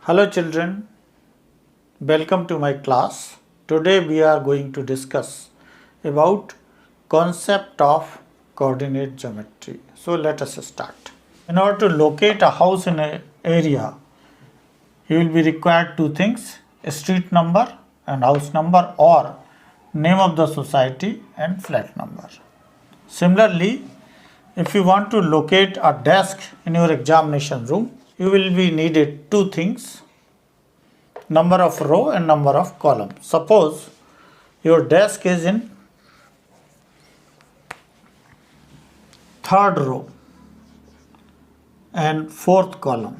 Hello children, welcome to my class. Today we are going to discuss about concept of coordinate geometry. So let us start. In order to locate a house in an area, you will be required two things: a street number and house number, or name of the society and flat number. Similarly, if you want to locate a desk in your examination room, you will be needed two things: number of row and number of column. Suppose your desk is in third row and fourth column,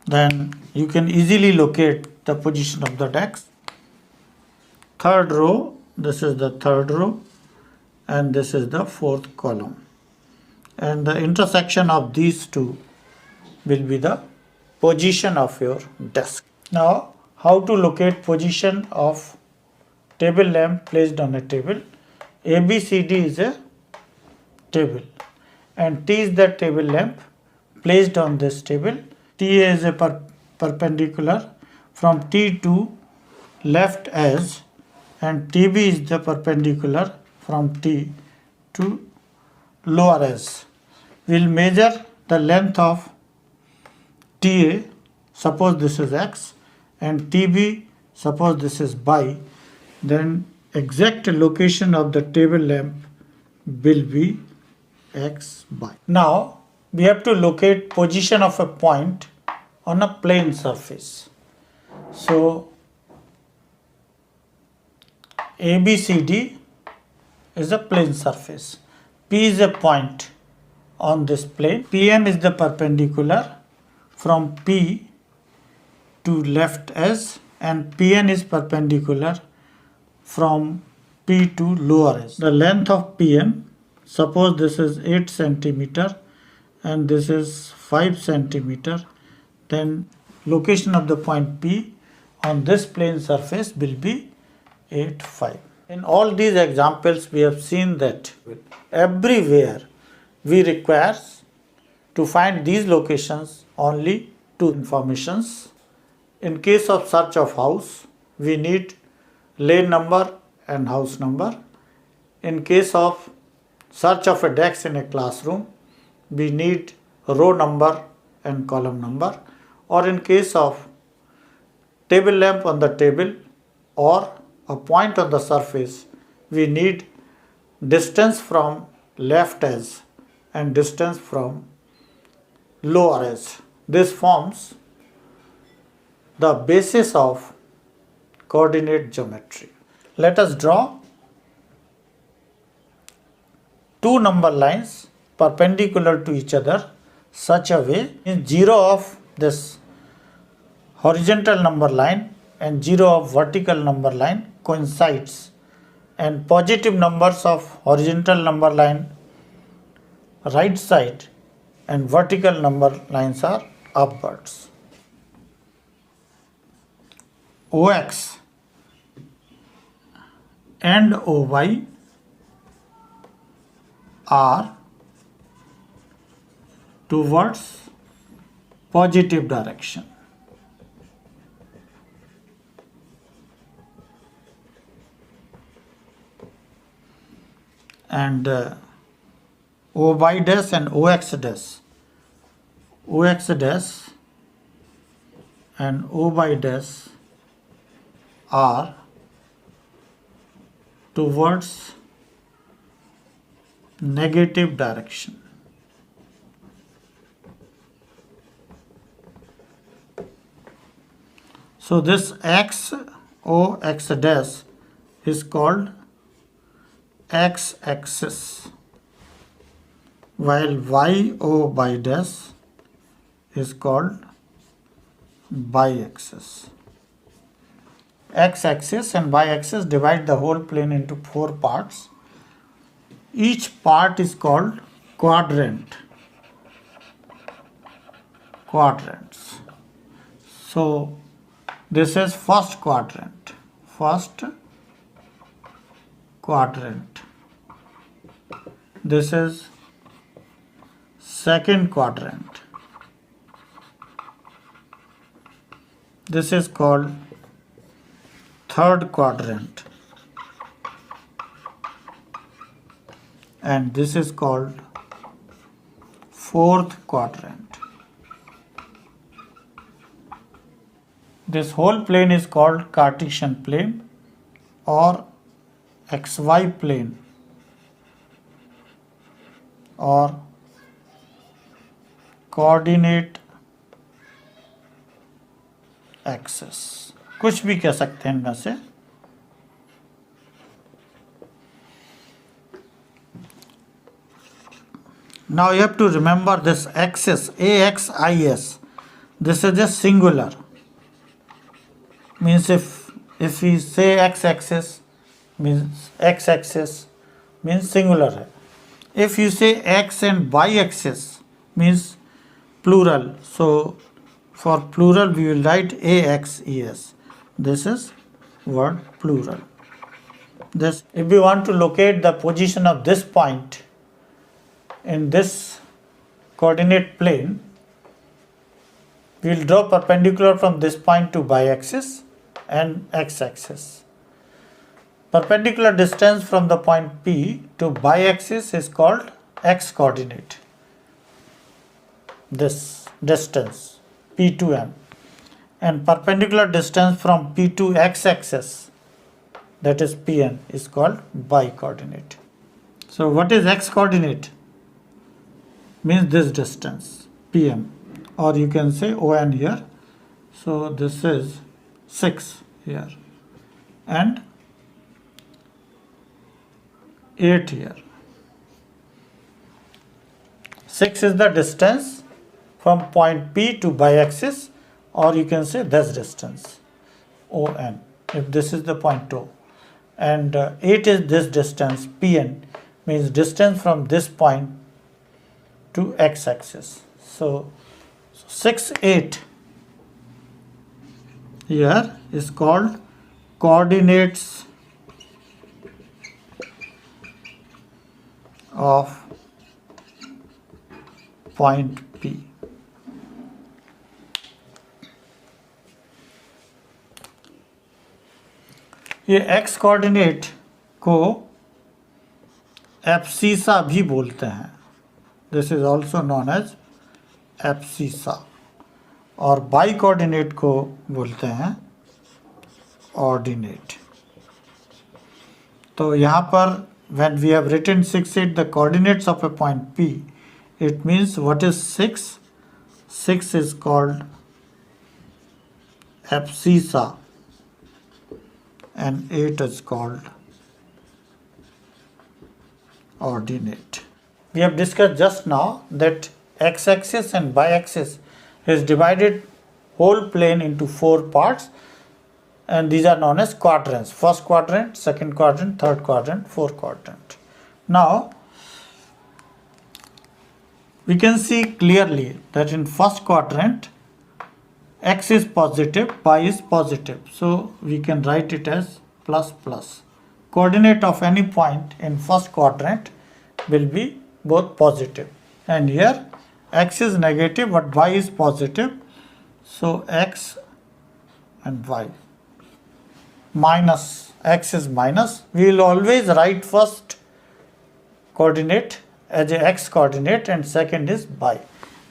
then you can easily locate the position of the desk. Third row, this is the third row and this is the fourth column, and the intersection of these two will be the position of your desk. Now, how to locate position of table lamp placed on a table? ABCD is a table and T is the table lamp placed on this table. TA is a perpendicular from T to left edge, and TB is the perpendicular from T to lower edge. We'll measure the length of TA, suppose this is x, and TB, suppose this is y, then exact location of the table lamp will be x, y. Now we have to locate position of a point on a plane surface. So ABCD is a plane surface. P is a point on this plane. PM is the perpendicular from P to left edge, and PN is perpendicular from P to lower edge. The length of PM, suppose this is 8 centimeter and this is 5 centimeter, then location of the point P on this plane surface will be 8, 5. In all these examples we have seen that everywhere we require to find these locations only two informations. In case of search of house, we need lane number and house number. In case of search of a desk in a classroom, we need row number and column number. Or in case of table lamp on the table or a point on the surface, we need distance from left edge and distance from lower edge. This forms the basis of coordinate geometry. Let us draw two number lines perpendicular to each other such a way in 0 of this horizontal number line and 0 of vertical number line coincides, and positive numbers of horizontal number line right side and vertical number lines are upwards. OX and OY are towards positive direction, and OY dash and OX dash and OY dash are towards negative direction. So this XOX dash is called x-axis, while YOY dash is called y-axis. X-axis and y-axis divide the whole plane into four parts. Each part is called quadrant. Quadrants. So this is first quadrant. This is second quadrant. This is called third quadrant, and this is called fourth quadrant. This whole plane is called Cartesian plane or XY plane or coordinate axis, कुछ भी कह सकते हैं इनमें से. Now you have to remember this axis AXIS. This is just singular. Means if we say x-axis means x-axis means singular है. If you say x and y-axis means plural. So for plural we will write AXES. This is word plural. This, if we want to locate the position of this point in this coordinate plane, we will draw perpendicular from this point to y-axis and x-axis. Perpendicular distance from the point P to y-axis is called x-coordinate. This distance P to M, and perpendicular distance from P to x-axis, that is Pn, is called y-coordinate. So what is x-coordinate? Means this distance Pm, or you can say ON here. So this is 6 here and 8 here. 6 is the distance from point P to y-axis, or you can say this distance ON if this is the point O, and 8 is this distance Pn, means distance from this point to x-axis. So 6, 8 here is called coordinates of point P. ये x coordinate को abscissa भी बोलते हैं. This is also known as abscissa. और Y coordinate को बोलते हैं ordinate. तो यहाँ पर when we have written 6, 8 the coordinates of a point P, it means what is 6? 6 is called abscissa and 8 is called ordinate. We have discussed just now that x-axis and y-axis is divided whole plane into 4 parts, and these are known as quadrants. First quadrant, second quadrant, third quadrant, fourth quadrant. Now we can see clearly that in first quadrant x is positive, y is positive, so we can write it as plus plus. Coordinate of any point in first quadrant will be both positive, and here x is negative but y is positive, so x and y. Minus, x is minus. We will always write first coordinate as a x coordinate and second is y.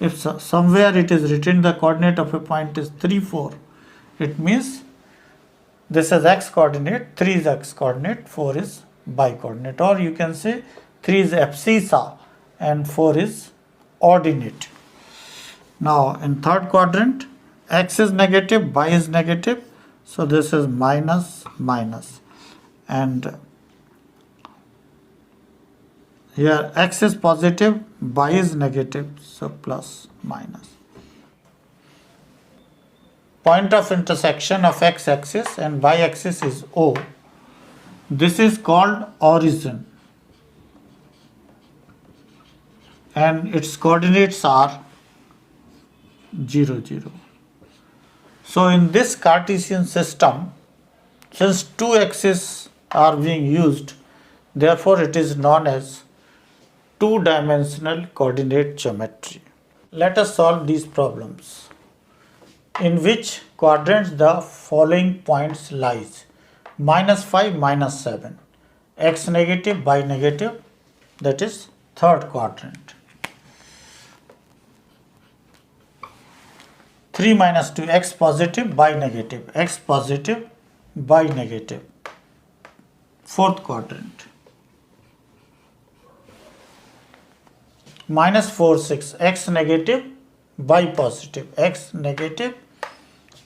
If somewhere it is written the coordinate of a point is 3, 4, it means this is x coordinate, 3 is x coordinate, 4 is y coordinate, or you can say 3 is abscissa and 4 is ordinate. Now in third quadrant, x is negative, y is negative, so this is minus minus, and here x is positive, y is negative, so plus minus. Point of intersection of x-axis and y-axis is O. This is called origin, and its coordinates are 0, 0. So in this Cartesian system, since two axes are being used, therefore it is known as two-dimensional coordinate geometry. Let us solve these problems. in which quadrants the following points lies? -5, -7. X negative, y negative, that is third quadrant. 3 minus 2, x positive, y negative, x positive, y negative, fourth quadrant. -4, 6, x negative, y positive, x negative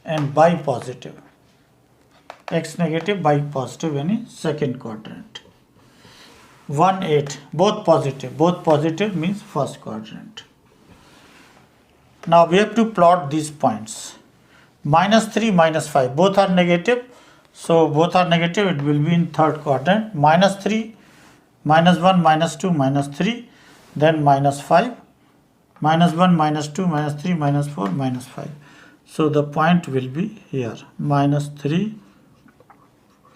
and y positive, x negative, y positive in second quadrant. 1, 8, both positive means first quadrant. Now we have to plot these points. -3, -5, both are negative. So both are negative, it will be in third quadrant. -3, -1, -2, -3, then -5, -1, -2, -3, -4, -5. So the point will be here, -3,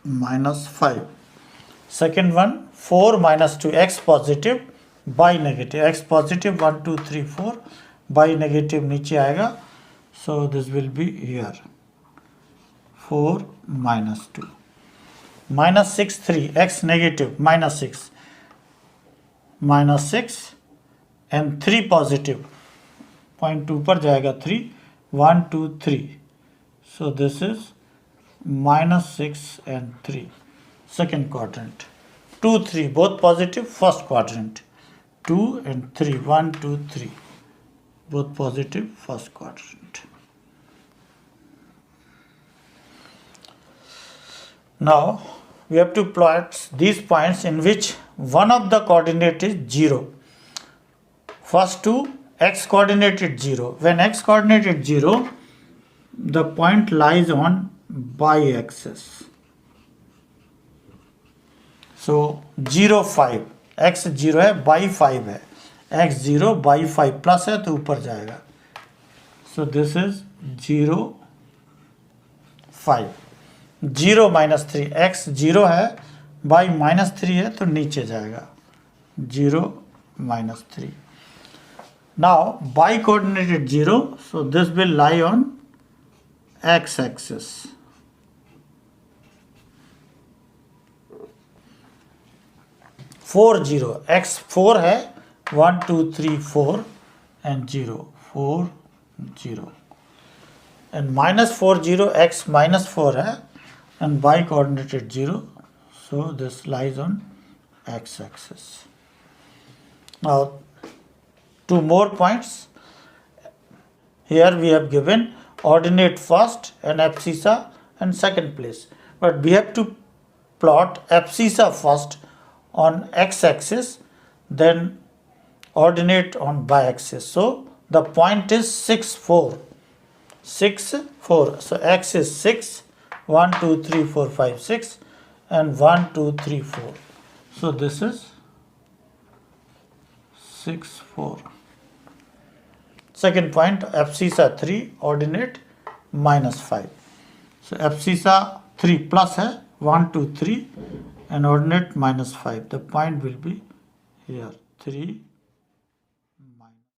-5. Second one, 4 minus 2, x positive, y negative, x positive 1, 2, 3, 4, y negative नीचे आएगा. So this will be here, 4 minus 2. -6, 3, x negative, -6, -6 and 3 positive, point 2 पर जाएगा 3, 1, 2, 3. So this is -6 and 3, second quadrant. 2, 3, both positive, first quadrant. 2 and 3, 1, 2, 3, both positive, first quadrant. Now we have to plot these points in which one of the coordinate is 0. First two, x coordinate is 0. When x coordinate is 0, the point lies on y-axis. So 0, 5, x 0 है, y 5 है, x 0, y 5 plus है तो ऊपर जाएगा. So this is 0, 5. 0 minus 3, x 0 है, y minus 3 है तो नीचे जाएगा, 0 minus 3. Now y coordinate is 0, so this will lie on x axis. 4, 0, x 4 है, 1, 2, 3, 4 and 0, 4, 0 and -4, 0, x minus 4 है and y coordinate is 0, so this lies on x axis. Now two more points. Here we have given ordinate first and abscissa and second place, but we have to plot abscissa first on x-axis, then ordinate on y-axis. So the point is 6, 4. 6, 4. So x is 6, 1, 2, 3, 4, 5, 6 and 1, 2, 3, 4. So this is 6, 4. Second point, abscissa 3, ordinate -5. So abscissa 3 plus है, 1, 2, 3 and ordinate -5. The point will be here, 3,